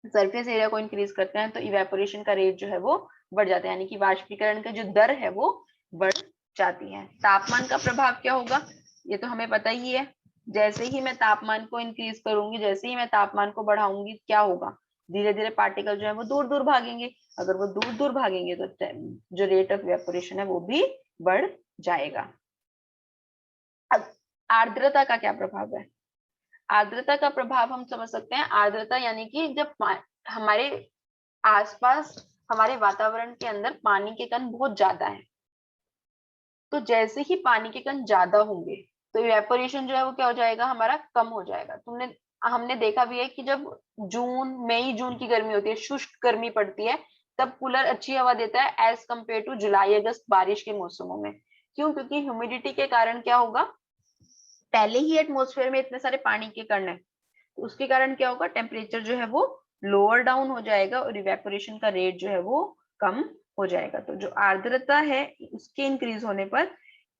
सरफेस एरिया को इंक्रीज करते हैं, तो इवेपोरेशन का रेट जो है वो बढ़ जाता है, यानी कि वाष्पीकरण का जो दर है वो बढ़ जाती है। तापमान का प्रभाव क्या होगा, ये तो हमें पता ही है। जैसे ही मैं तापमान को इंक्रीज करूंगी, जैसे ही मैं तापमान को बढ़ाऊंगी, क्या होगा, धीरे धीरे पार्टिकल जो है वो दूर दूर भागेंगे। अगर वो दूर दूर भागेंगे तो जो रेट ऑफ इवेपोरेशन है वो भी बढ़ जाएगा। अब आर्द्रता का क्या प्रभाव है, आर्द्रता का प्रभाव हम समझ सकते हैं। आर्द्रता यानी कि जब हमारे आसपास, हमारे वातावरण के अंदर पानी के कण बहुत ज्यादा है, तो जैसे ही पानी के कण ज्यादा होंगे तो इवेपोरेशन जो है वो क्या हो जाएगा, हमारा कम हो जाएगा। हमने देखा भी है कि जब मई जून की गर्मी होती है, शुष्क गर्मी पड़ती है, तब कूलर अच्छी हवा देता है एज कम्पेयर टू जुलाई अगस्त बारिश के मौसमों में। क्यों, क्योंकि ह्यूमिडिटी के कारण क्या होगा, पहले ही एटमॉस्फेयर में इतने सारे पानी के कण है, तो उसके कारण क्या होगा, टेम्परेचर जो है वो लोअर डाउन हो जाएगा और इवेपोरेशन का रेट जो है वो कम हो जाएगा। तो जो आर्द्रता है उसके इंक्रीज होने पर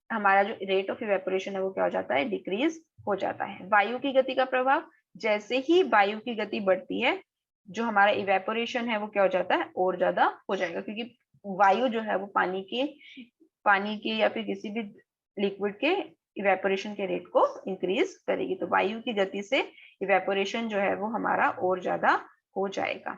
हमारा जो रेट ऑफ इवेपोरेशन है वो क्या हो जाता है, डिक्रीज हो जाता है। वायु की गति का प्रभाव, जैसे ही वायु की गति बढ़ती है जो हमारा इवेपोरेशन है वो क्या हो जाता है, और ज्यादा हो जाएगा, क्योंकि वायु जो है वो पानी के या फिर किसी भी लिक्विड के इवेपोरेशन के रेट को इंक्रीज करेगी। तो वायु की गति से इवेपोरेशन जो है वो हमारा और ज्यादा हो जाएगा।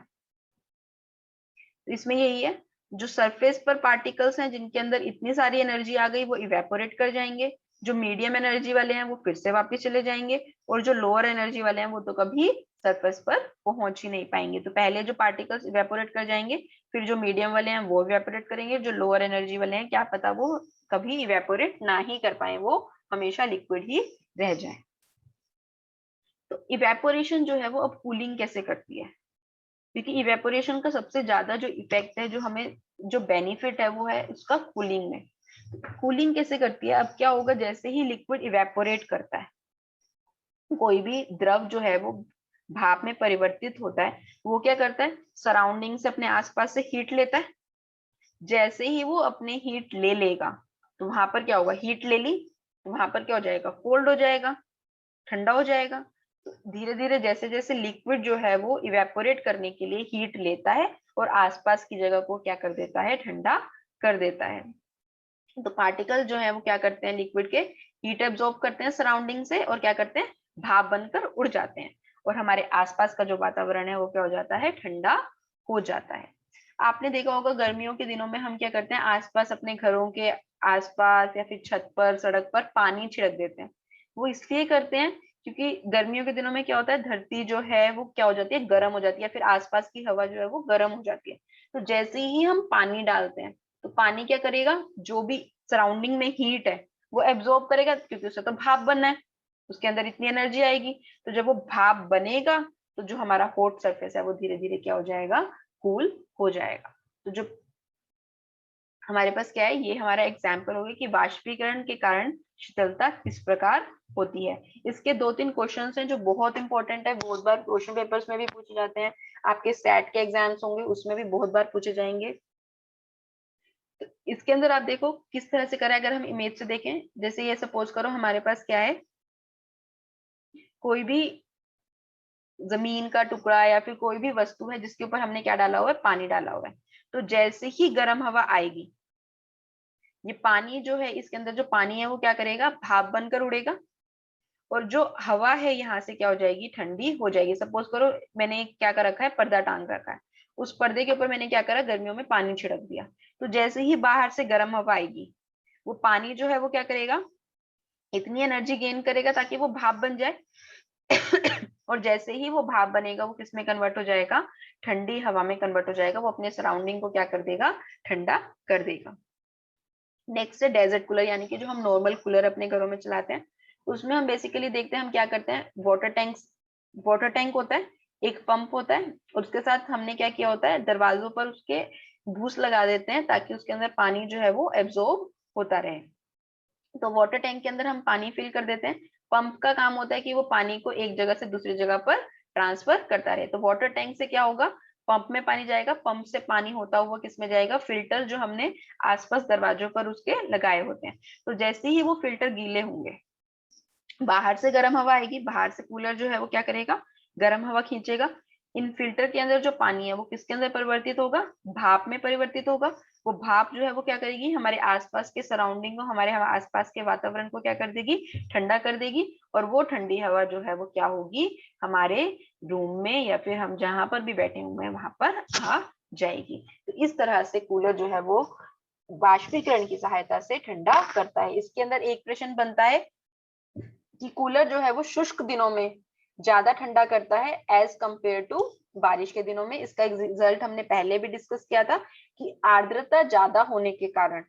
तो इसमें यही है, जो सरफेस पर पार्टिकल्स हैं जिनके अंदर इतनी सारी एनर्जी आ गई वो इवेपोरेट कर जाएंगे, जो मीडियम एनर्जी वाले हैं वो फिर से वापस चले जाएंगे, और जो लोअर एनर्जी वाले हैं वो तो कभी सरफेस पर पहुंच ही नहीं पाएंगे। तो पहले जो पार्टिकल्स इवेपोरेट कर जाएंगे, फिर जो मीडियम वाले हैं वो इवेपोरेट करेंगे, जो लोअर एनर्जी वाले हैं क्या पता वो कभी इवेपोरेट ना ही कर पाए, वो हमेशा लिक्विड ही रह जाए। तो इवेपोरेशन जो है वो अब कूलिंग कैसे करती है, क्योंकि इवेपोरेशन का सबसे ज्यादा जो इफेक्ट है, जो हमें जो बेनिफिट है वो है उसका कूलिंग में। कूलिंग कैसे करती है, अब क्या होगा, जैसे ही लिक्विड इवेपोरेट करता है, कोई भी द्रव जो है वो भाप में परिवर्तित होता है, वो क्या करता है, सराउंडिंग से अपने आसपास से हीट लेता है। जैसे ही वो अपने हीट ले लेगा तो वहां पर क्या होगा, हीट ले ली तो वहां पर क्या हो जाएगा, कोल्ड हो जाएगा, ठंडा हो जाएगा। तो धीरे धीरे जैसे जैसे लिक्विड जो है वो इवेपोरेट करने के लिए हीट लेता है और आसपास की जगह को क्या कर देता है, ठंडा कर देता है। तो पार्टिकल जो है वो क्या करते हैं, लिक्विड के हीट एब्जॉर्ब करते हैं सराउंडिंग से और क्या करते हैं, भाप बनकर उड़ जाते हैं, और हमारे आसपास का जो वातावरण है वो क्या हो जाता है, ठंडा हो जाता है। आपने देखा होगा गर्मियों के दिनों में हम क्या करते हैं, आसपास अपने घरों के आसपास या फिर छत पर, सड़क पर पानी छिड़क देते हैं। वो इसलिए करते हैं क्योंकि गर्मियों के दिनों में क्या होता है, धरती जो है वो क्या हो जाती है, गर्म हो जाती है, फिर आसपास की हवा जो है वो गर्म हो जाती है। तो जैसे ही हम पानी डालते हैं तो पानी क्या करेगा, जो भी सराउंडिंग में हीट है वो एब्जॉर्ब करेगा, क्योंकि उसे तो भाप बनना है, उसके अंदर इतनी एनर्जी आएगी। तो जब वो भाप बनेगा तो जो हमारा हॉट सरफेस है वो धीरे धीरे क्या हो जाएगा, कूल हो जाएगा। तो जो हमारे पास क्या है, ये हमारा एग्जाम्पल हो गया कि वाष्पीकरण के कारण शीतलता किस प्रकार होती है। इसके 2-3 क्वेश्चंस हैं जो बहुत इंपॉर्टेंट है, बहुत बार क्वेश्चन पेपर्स में भी पूछे जाते हैं, आपके सेट के एग्जाम्स होंगे उसमें भी बहुत बार पूछे जाएंगे। तो इसके अंदर आप देखो किस तरह से करें, अगर हम इमेज से देखें, जैसे ये सपोज करो हमारे पास क्या है, कोई भी जमीन का टुकड़ा या फिर कोई भी वस्तु है जिसके ऊपर हमने क्या डाला हुआ है, पानी डाला हुआ है। तो जैसे ही गर्म हवा आएगी, ये पानी जो है, इसके अंदर जो पानी है वो क्या करेगा, भाप बनकर उड़ेगा, और जो हवा है यहाँ से क्या हो जाएगी, ठंडी हो जाएगी। सपोज करो मैंने क्या कर रखा है, पर्दा टांग रखा है, उस पर्दे के ऊपर मैंने क्या करा, गर्मियों में पानी छिड़क दिया। तो जैसे ही बाहर से गर्म हवा आएगी, वो पानी जो है वो क्या करेगा, इतनी एनर्जी गेन करेगा ताकि वो भाप बन जाए और जैसे ही वो भाप बनेगा वो किस में कन्वर्ट हो जाएगा, ठंडी हवा में कन्वर्ट हो जाएगा, वो अपने सराउंडिंग को क्या कर देगा, ठंडा कर देगा। नेक्स्ट है डेजर्ट कूलर, यानी कि जो हम नॉर्मल कूलर अपने घरों में चलाते हैं, उसमें हम बेसिकली देखते हैं, हम क्या करते हैं, वाटर टैंक होता है, एक पंप होता है, उसके साथ हमने क्या किया होता है, दरवाजों पर उसके भूस लगा देते हैं ताकि उसके अंदर पानी जो है वो एब्जॉर्ब होता रहे। तो वाटर टैंक के अंदर हम पानी फिल कर देते हैं, पंप का काम होता है कि वो पानी को एक जगह से दूसरी जगह पर ट्रांसफर करता रहे। तो वाटर टैंक से क्या होगा, पंप में पानी जाएगा, पंप से पानी होता हुआ किस में जाएगा, फिल्टर जो हमने आसपास दरवाजों पर उसके लगाए होते हैं। तो जैसे ही वो फिल्टर गीले होंगे, बाहर से गर्म हवा आएगी, बाहर से कूलर जो है वो क्या करेगा, गर्म हवा खींचेगा, इन फिल्टर के अंदर जो पानी है वो किसके अंदर परिवर्तित होगा, भाप में परिवर्तित होगा। वो भाप जो है वो क्या करेगी, हमारे आसपास के सराउंडिंग को, हमारे आसपास के वातावरण को क्या कर देगी, ठंडा कर देगी, और वो ठंडी हवा जो है वो क्या होगी, हमारे रूम में या फिर हम जहां पर भी बैठे हुए हैं वहां पर आ जाएगी। तो इस तरह से कूलर जो है वो वाष्पीकरण की सहायता से ठंडा करता है। इसके अंदर एक प्रश्न बनता है कि कूलर जो है वो शुष्क दिनों में ज्यादा ठंडा करता है एज कंपेयर टू बारिश के दिनों में। इसका एक रिजल्ट हमने पहले भी डिस्कस किया था कि आर्द्रता ज्यादा होने के कारण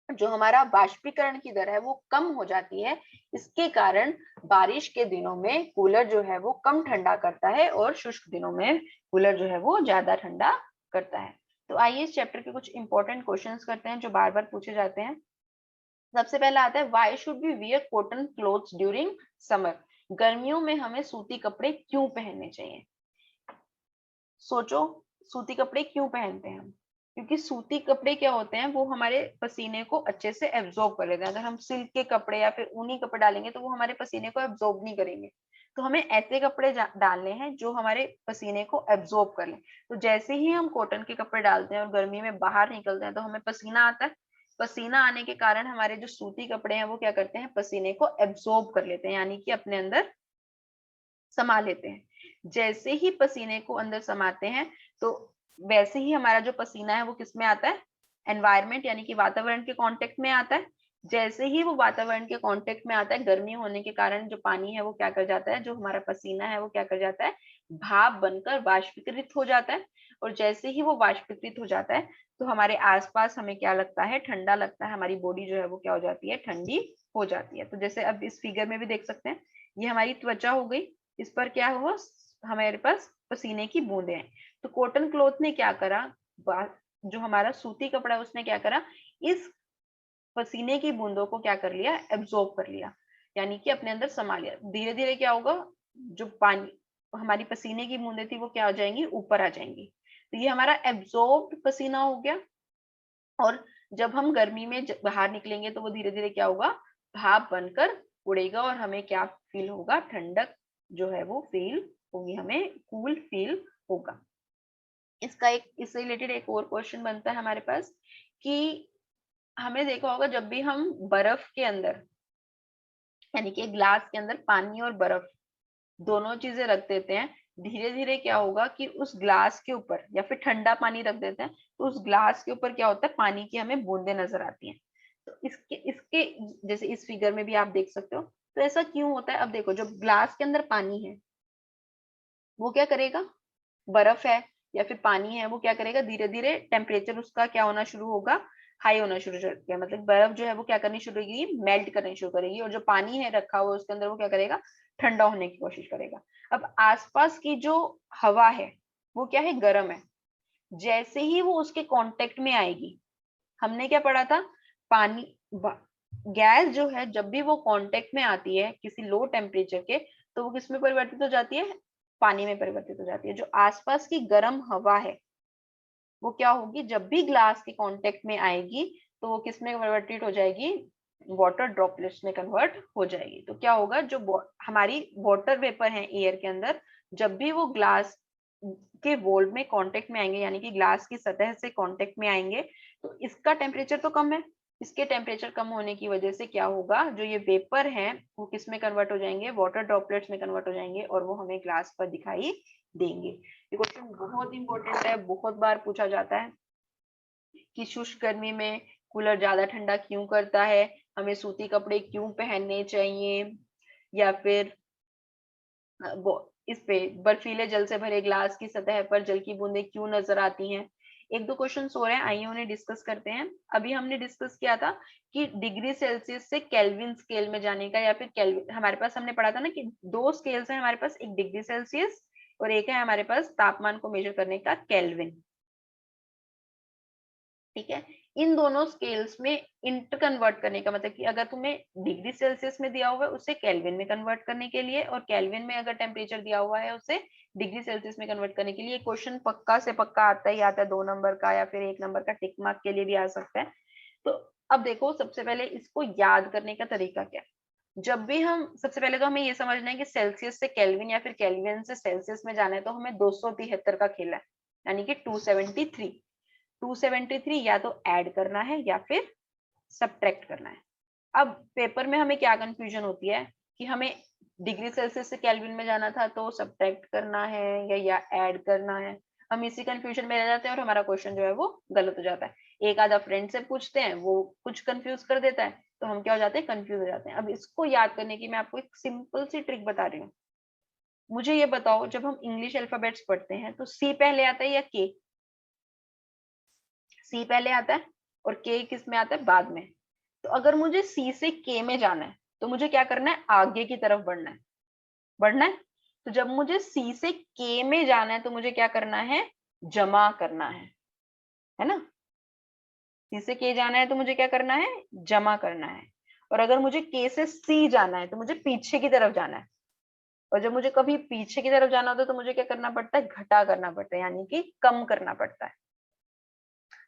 जो हमारा वाष्पीकरण की दर है वो कम हो जाती है। इसके कारण बारिश के दिनों में कूलर जो है वो कम ठंडा करता है और शुष्क दिनों में कूलर जो है वो ज्यादा ठंडा करता है। तो आइए इस चैप्टर के कुछ इंपॉर्टेंट क्वेश्चंस करते हैं जो बार बार पूछे जाते हैं। सबसे पहला आता है, why should be wear cotton clothes during summer. गर्मियों में हमें सूती कपड़े क्यों पहनने चाहिए। सोचो, सूती कपड़े क्यों पहनते हैं हम? क्योंकि सूती कपड़े क्या होते हैं, वो हमारे पसीने को अच्छे से एब्जॉर्ब कर लेते हैं। अगर हम सिल्क के कपड़े या फिर ऊनी कपड़े डालेंगे तो वो हमारे पसीने को एब्जॉर्ब नहीं करेंगे। तो हमें ऐसे कपड़े डालने हैं जो हमारे पसीने को एब्जॉर्ब कर लें। तो जैसे ही हम कॉटन के कपड़े डालते हैं और गर्मी में बाहर निकलते हैं तो हमें पसीना आता है। पसीना आने के कारण हमारे जो सूती कपड़े हैं वो क्या करते हैं, पसीने को एब्जॉर्ब कर लेते हैं, यानी कि अपने अंदर समा लेते हैं। जैसे ही पसीने को अंदर समाते हैं तो वैसे ही हमारा जो पसीना है वो किसमें आता है, एनवायरमेंट यानी कि वातावरण के कांटेक्ट में आता है। जैसे ही वो वातावरण के कांटेक्ट में आता है, गर्मी होने के कारण जो पानी है वो क्या कर जाता है, जो हमारा पसीना है वो क्या कर जाता है, भाप बनकर वाष्पीकृत हो जाता है। और जैसे ही वो वाष्पीकृत हो जाता है तो हमारे आसपास हमें क्या लगता है, ठंडा लगता है। हमारी बॉडी जो है वो क्या हो जाती है, ठंडी हो जाती है। तो जैसे अब इस फिगर में भी देख सकते हैं, ये हमारी त्वचा हो गई, इस पर क्या हुआ, हमारे पास पसीने की बूंदें हैं। तो कॉटन क्लॉथ ने क्या करा, जो हमारा सूती कपड़ा है उसने क्या करा, इस पसीने की बूंदों को क्या कर लिया, एब्जॉर्ब कर लिया, यानी कि अपने अंदर समा लिया। धीरे धीरे क्या होगा, जो पानी हमारी पसीने की बूंदें थी वो क्या हो जाएंगी, ऊपर आ जाएंगी। तो ये हमारा एब्जॉर्ब पसीना हो गया। और जब हम गर्मी में बाहर निकलेंगे तो वो धीरे धीरे क्या होगा, भाप बनकर उड़ेगा और हमें क्या फील होगा, ठंडक जो है वो फील होगी, हमें कूल फील होगा। इसका एक इससे रिलेटेड एक और क्वेश्चन बनता है हमारे पास कि हमें देखा होगा जब भी हम बर्फ के अंदर, यानी कि ग्लास के अंदर पानी और बर्फ दोनों चीजें रख देते हैं, धीरे धीरे क्या होगा कि उस ग्लास के ऊपर, या फिर ठंडा पानी रख देते हैं तो उस ग्लास के ऊपर क्या होता है, पानी की हमें बूंदें नजर आती हैं। तो इसके इसके जैसे इस फिगर में भी आप देख सकते हो। तो ऐसा क्यों होता है, अब देखो जब ग्लास के अंदर पानी है वो क्या करेगा, बर्फ है या फिर पानी है, वो क्या करेगा, धीरे धीरे टेम्परेचर उसका क्या होना शुरू होगा, हाई होना शुरू कर दिया। मतलब बर्फ जो है वो क्या करनी शुरू करेगी, मेल्ट करनी शुरू करेगी, और जो पानी है रखा हुआ उसके अंदर वो क्या करेगा, ठंडा होने की कोशिश करेगा। अब आसपास की जो हवा है वो क्या है, गर्म है। जैसे ही वो उसके कांटेक्ट में आएगी, हमने क्या पढ़ा था, पानी गैस जो है जब भी वो कांटेक्ट में आती है किसी लो टेम्परेचर के, तो वो किस में परिवर्तित हो जाती है, पानी में परिवर्तित हो जाती है। जो आसपास की गर्म हवा है वो क्या होगी, जब भी ग्लास के कांटेक्ट में आएगी तो वो किस में परिवर्तित हो जाएगी, वाटर ड्रॉपलेट्स में कन्वर्ट हो जाएगी। तो क्या होगा, जो हमारी वाटर वेपर है एयर के अंदर, जब भी वो ग्लास के वॉल में कांटेक्ट में आएंगे, यानी कि ग्लास की सतह से कांटेक्ट में आएंगे, तो इसका टेम्परेचर तो कम है, इसके टेम्परेचर कम होने की वजह से क्या होगा, जो ये वेपर है वो किस में कन्वर्ट हो जाएंगे, वाटर ड्रॉपलेट्स में कन्वर्ट हो जाएंगे, और वो हमें ग्लास पर दिखाई देंगे। ये क्वेश्चन बहुत इंपॉर्टेंट है, बहुत बार पूछा जाता है कि शुष्क गर्मी में कूलर ज्यादा ठंडा क्यों करता है, हमें सूती कपड़े क्यों पहनने चाहिए, या फिर इस पे बर्फीले जल से भरे ग्लास की सतह पर जल की बूंदें क्यों नजर आती हैं। एक दो क्वेश्चन हो रहे हैं, आइए उन्हें डिस्कस करते हैं। अभी हमने डिस्कस किया था कि डिग्री सेल्सियस से केल्विन स्केल में जाने का, या फिर केल्विन, हमारे पास हमने पढ़ा था ना कि दो स्केल्स हैं हमारे पास, एक डिग्री सेल्सियस और एक है हमारे पास तापमान को मेजर करने का केल्विन। ठीक है, इन दोनों स्केल्स में इंटर कन्वर्ट करने का मतलब कि अगर तुम्हें डिग्री सेल्सियस में दिया हुआ है उसे केल्विन में कन्वर्ट करने के लिए, और केल्विन में अगर टेम्परेचर दिया हुआ है उसे डिग्री सेल्सियस में कन्वर्ट करने के लिए क्वेश्चन पक्का से पक्का आता ही आता है, 2 नंबर का या फिर 1 नंबर का टिक मार्क के लिए भी आ सकता है। तो अब देखो सबसे पहले इसको याद करने का तरीका क्या है। जब भी हम, सबसे पहले तो हमें ये समझना है कि सेल्सियस से केल्विन या फिर केल्विन से सेल्सियस में जाना है तो हमें 273 का खेल है, यानी कि 273। 273 या तो ऐड करना है या फिर सब्ट्रैक्ट करना है। अब पेपर में हमें क्या कंफ्यूजन होती है कि हमें डिग्री सेल्सियस से केल्विन में जाना था तो सब्ट्रैक्ट करना है या ऐड करना है। हम इसी कंफ्यूजन में रह जाते हैं और हमारा क्वेश्चन जो है वो गलत हो जाता है। एक आधा फ्रेंड से पूछते हैं, वो कुछ कंफ्यूज कर देता है तो हम क्या हो जाते हैं, कंफ्यूज हो जाते हैं। अब इसको याद करने की मैं आपको एक सिंपल सी ट्रिक बता रही हूँ। मुझे ये बताओ, जब हम इंग्लिश अल्फाबेट्स पढ़ते हैं तो सी पहले आता है या के? सी पहले आता है और के किस में आता है, बाद में। तो अगर मुझे सी से के में जाना है तो मुझे क्या करना है, आगे की तरफ बढ़ना है, बढ़ना है। तो जब मुझे सी से के में जाना है तो मुझे क्या करना है, जमा करना है ना। सी से के जाना है तो मुझे क्या करना है, जमा करना है। और अगर मुझे के से सी जाना है तो मुझे पीछे की तरफ जाना है। और जब मुझे कभी पीछे की तरफ जाना होता है तो मुझे क्या करना पड़ता है, घटा करना पड़ता है, यानी कि कम करना पड़ता है।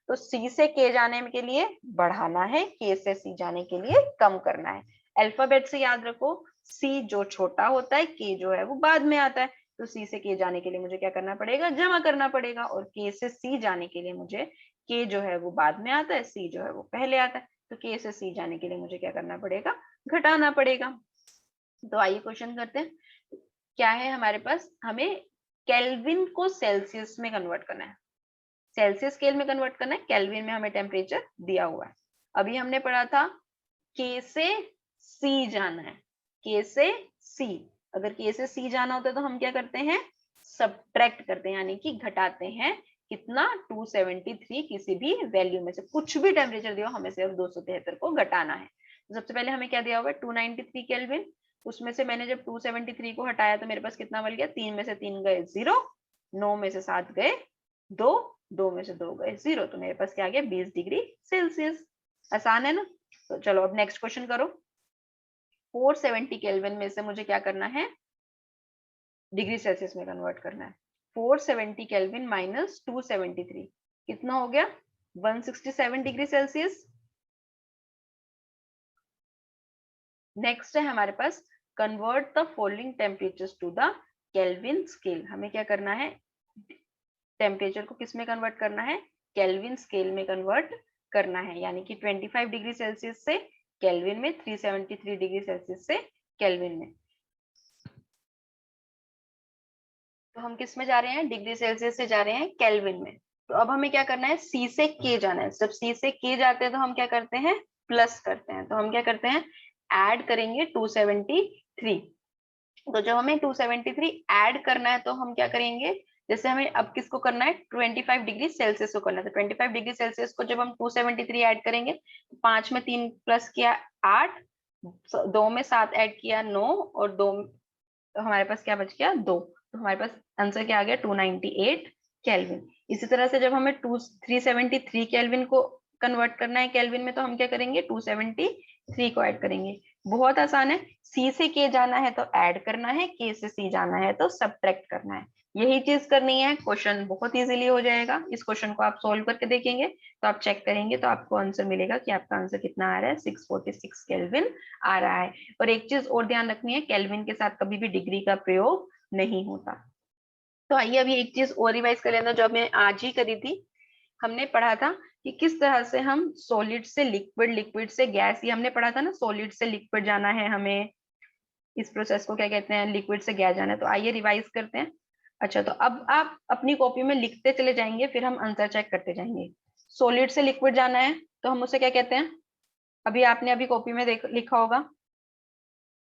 तो C से K जाने के लिए बढ़ाना है, K से C जाने के लिए कम करना है। अल्फाबेट से याद रखो, C जो छोटा होता है, K जो है वो बाद में आता है। तो C से K जाने के लिए मुझे क्या करना पड़ेगा, जमा करना पड़ेगा। और K से C जाने के लिए मुझे K जो है वो बाद में आता है, C जो है वो पहले आता है। तो K से C जाने के लिए मुझे क्या करना पड़ेगा, घटाना पड़ेगा। तो आइए क्वेश्चन करते हैं। क्या है हमारे पास, हमें केल्विन को सेल्सियस में कन्वर्ट करना है, सेल्सियस स्केल में कन्वर्ट करना है, केल्विन में हमें टेम्परेचर दिया हुआ है। अभी हमने पढ़ा था K से C जाना है, K से C। अगर K से C जाना होता है तो हम क्या करते हैं, सब्ट्रैक्ट करते हैं, यानी कि घटाते हैं। कितना, 273, किसी भी वैल्यू में से कुछ भी टेम्परेचर दिया, हमें सिर्फ 273 को घटाना है। तो सबसे पहले हमें क्या दिया हुआ है, 293 केल्विन। उसमें से मैंने जब 273 को हटाया तो मेरे पास कितना बन गया, 3 में से 3 गए 0, 9 में से 7 गए 2, 2 में से 2 गए 0। तो मेरे पास क्या आ गया, 20 डिग्री सेल्सियस। आसान है ना। तो चलो अब नेक्स्ट क्वेश्चन करो। 470 केल्विन में से मुझे क्या करना है, डिग्री सेल्सियस में कन्वर्ट करना है। 470 केल्विन माइनस 273 कितना हो गया, 167 डिग्री सेल्सियस। नेक्स्ट है हमारे पास, convert the following temperatures to the Kelvin scale. हमें क्या करना है, टेम्परेचर को किस में कन्वर्ट करना है, केल्विन स्केल में कन्वर्ट करना है। यानी कि 25 डिग्री सेल्सियस से केल्विन में, 373 डिग्री सेल्सियस से केल्विन में। तो हम किस में जा रहे हैं, डिग्री सेल्सियस से जा रहे हैं केल्विन में। तो अब हमें क्या करना है, C से K जाना है। जब C से K जाते हैं तो हम क्या करते हैं, प्लस करते हैं। तो हम क्या करते हैं, ऐड करेंगे 273। तो जब हमें 273 ऐड करना है तो हम क्या करेंगे, जैसे हमें अब किसको करना है, 25 डिग्री सेल्सियस को करना है। तो 25 डिग्री सेल्सियस को जब हम 273 ऐड करेंगे, 5 में 3 प्लस किया 8, 2 में 7 ऐड किया 9, और 2 तो हमारे पास क्या बच गया 2। तो हमारे पास आंसर क्या आ गया, 298 केल्विन। इसी तरह से जब हमें 373 केल्विन को कन्वर्ट करना है केल्विन में, तो हम क्या करेंगे, 273 को ऐड करेंगे। बहुत आसान है, C से K जाना है तो ऐड करना है, K से C जाना है तो सब्ट्रैक्ट करना है। यही चीज करनी है, क्वेश्चन बहुत इजीली हो जाएगा। इस क्वेश्चन को आप सोल्व करके देखेंगे तो आप चेक करेंगे तो आपको आंसर मिलेगा कि आपका आंसर कितना आ रहा है, 646 केल्विन आ रहा है। और एक चीज और ध्यान रखनी है, केल्विन के साथ कभी भी डिग्री का प्रयोग नहीं होता। तो आइए अभी एक चीज और रिवाइज कर लेना जो हमने आज ही करी थी। हमने पढ़ा था कि किस तरह से हम सॉलिड से लिक्विड, लिक्विड से गैस, ये हमने पढ़ा था ना, सॉलिड से लिक्विड जाना है हमें, इस प्रोसेस को क्या कहते हैं, लिक्विड से गैस जाना है। तो आइए रिवाइज करते हैं। अच्छा, तो अब आप अपनी कॉपी में लिखते चले जाएंगे, फिर हम आंसर चेक करते जाएंगे। सॉलिड से लिक्विड जाना है तो हम उसे क्या कहते हैं, अभी आपने अभी कॉपी में लिखा होगा,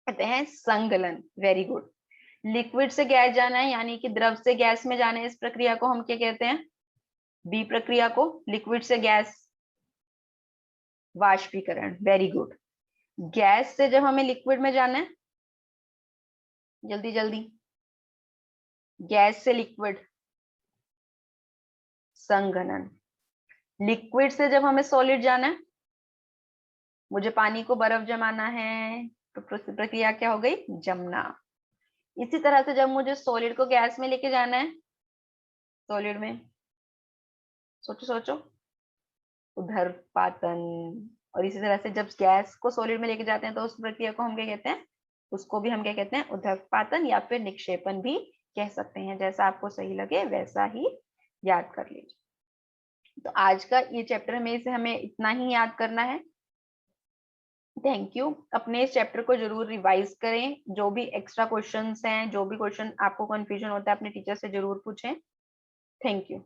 कहते हैं संगलन। Very good. लिक्विड से गैस जाना है, यानी कि द्रव से गैस में जाना है, इस प्रक्रिया को हम क्या कहते हैं, बी प्रक्रिया को। लिक्विड से गैस, वाष्पीकरण। Very good. गैस से जब हमें लिक्विड में जाना है, जल्दी जल्दी, गैस से लिक्विड, संघनन। लिक्विड से जब हमें सॉलिड जाना है, मुझे पानी को बर्फ जमाना है, तो प्रक्रिया क्या हो गई, जमना। इसी तरह से जब मुझे सॉलिड को गैस में लेके जाना है, सॉलिड में, सोचो सोचो, उधर्पातन। और इसी तरह से जब गैस को सॉलिड में लेके जाते हैं तो उस प्रक्रिया को हम क्या कहते हैं, उसको भी हम क्या कहते हैं, उधर्पातन या फिर निक्षेपण भी कह सकते हैं। जैसा आपको सही लगे वैसा ही याद कर लीजिए। तो आज का ये चैप्टर में से हमें इतना ही याद करना है। Thank you. अपने इस चैप्टर को जरूर रिवाइज करें। जो भी एक्स्ट्रा क्वेश्चंस हैं, जो भी क्वेश्चन आपको कंफ्यूजन होता है, अपने टीचर से जरूर पूछें। Thank you.